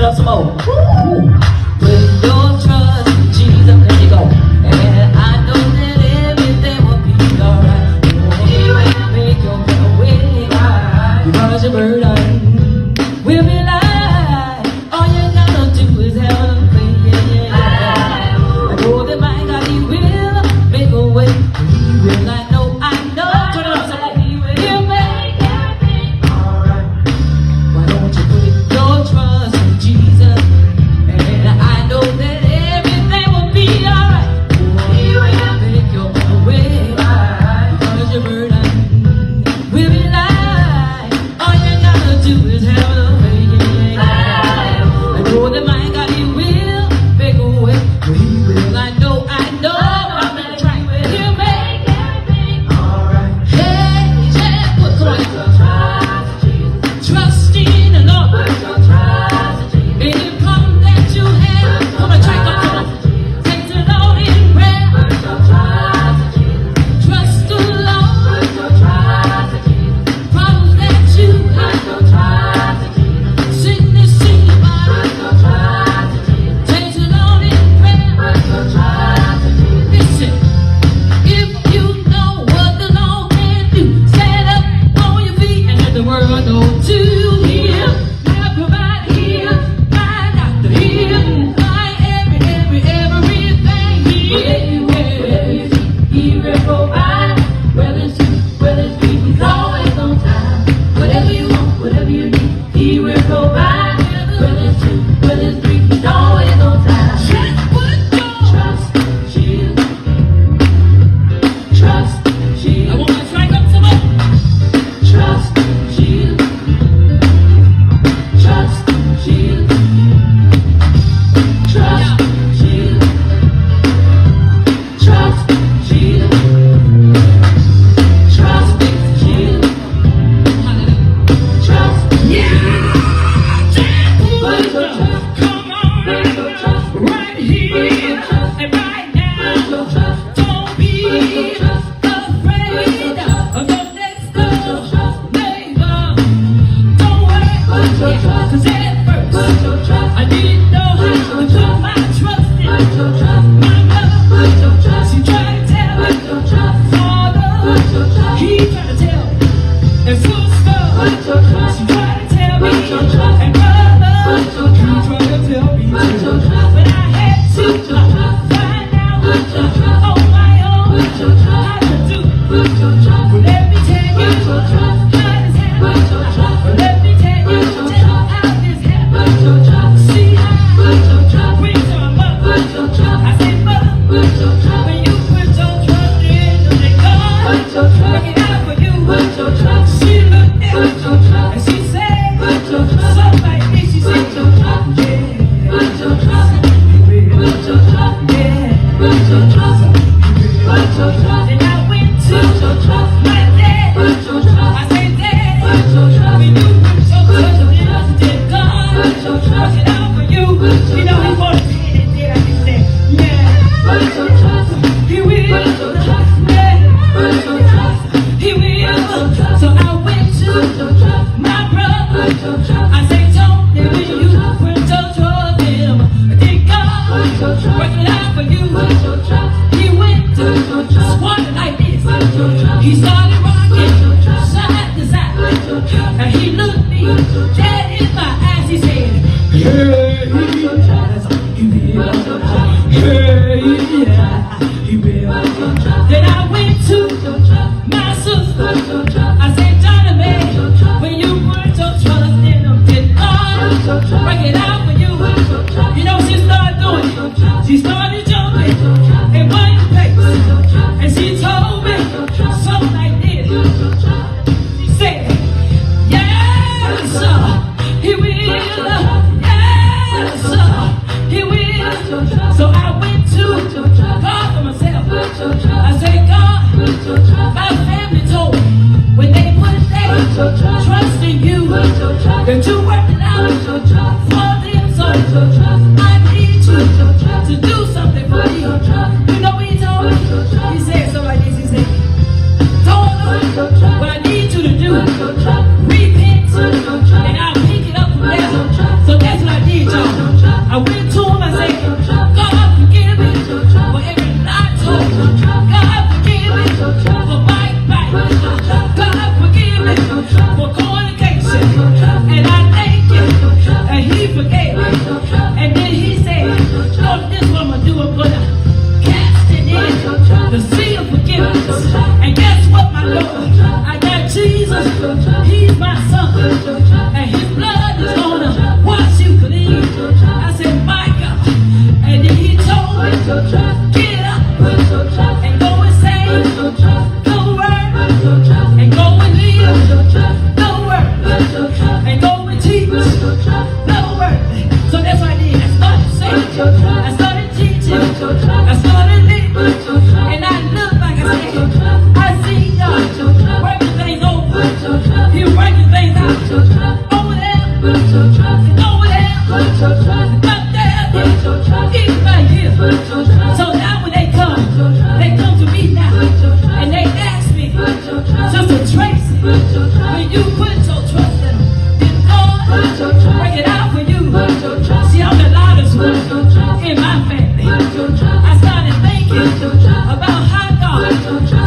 up some more. Woo. Put your trust in Jesus, there you go. And I know that everything will be alright. He will make your way right. Because your burden will be light. All you gotta do is have a faith. I know that my God, He will make a way. He will, I know. Turn it up, somebody. He will make everything alright. Why don't you put your trust in Jesus? And I know that everything will be alright. He will make your way right. Because your burden will be light. All you gotta do is have a faith. I know that my God, He will make a way. He will, I know. I'm gonna try. He'll make everything alright. Hey, yeah, come on. Trust in the Lord. Any problem that you have, come on, try, come on. Take the Lord in prayer. Trust the Lord. Problems that you have, sickness in your body. Take the Lord in prayer. Listen, if you know what the Lord can do, stand up on your feet and let the world know to Him. My provider here, my doctor here, my everything here. He will provide. Whether it's you, whether it's me, He's always on time. Whatever you want, whatever you need, He will provide. Whether it's you, whether it's me, He's always on time. Trust Jesus. Trust Jesus. I want to strike up some more. Trust Jesus. Trust Jesus. Trust Jesus. Trust Jesus. Trust Jesus. Trust. Yeah. Put your trust. Come on. Put your trust right here and right now. Don't be afraid of the next door neighbor. Don't worry, cause at first I didn't know how to put my trust in my mother. She tried to tell me, Father, he tried to tell me, and sister, she tried to tell me, and brother, he tried to tell me, but I had to find out on my own how to do. Let me tell you how this happened. Let me tell you how this happened. See how we saw mother. I said, mother, when you put your trust in the God, work it out for you. She looked at me and she said, something like this. She said, and I went to my dad. I said, Daddy, when you put your trust in God, work it out for you. You know, he wanted to hear that, did I just say, yeah, he will, yeah, he will. So I went to my brother. I said, John, that when you put your trust in Him, did God work it out for you? He went to squatting like this. He started rocking side to side. And he looked me dead in my eyes. He said, yeah, he will. Yeah, he will. Then I went to my sister. I said, Johnny, man, when you put your trust in Him, did God work it out for you? You know, she started doing it. She started jumping in one place. And she told me something like this. She said, yes, sir, He will. Yes, sir, He will. So I went to God for myself. I said, God, my family told me when they put their trust in you, that you worked it out for them. So I need you to do something for me. You know what He told me? He said something like this. He said, what I need you to do, repent, and I'll pick it up from there. So that's what I did, y'all. Never worry. So that's what I did. I started singing. I started teaching. I started living. And I look like I said, I see God working things over. He working things out. Over there. Over there. Up there. Even right here. So now when they come to me now. And they ask me, Sister Tracy, when you put your trust in him, did God work it out for you? See, I'm the loudest one in my family. I started thinking about how God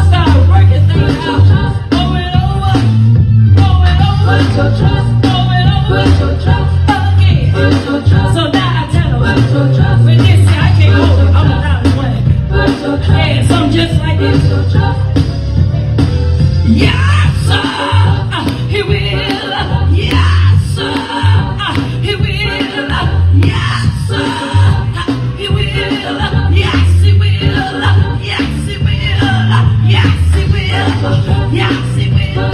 started working things out. Over and over, over and over, over and over again. So now I tell them, when they say I can't hold it, I'm the loudest one. And some just like this. Yes, sir, he will. Yes, sir, he will. Yes, sir, he will. Yes, he will. Yes, he will. Yes, he will. Yes, he will.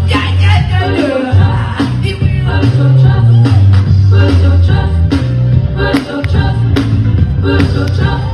Yeah, yeah, yeah. He will. Put your trust.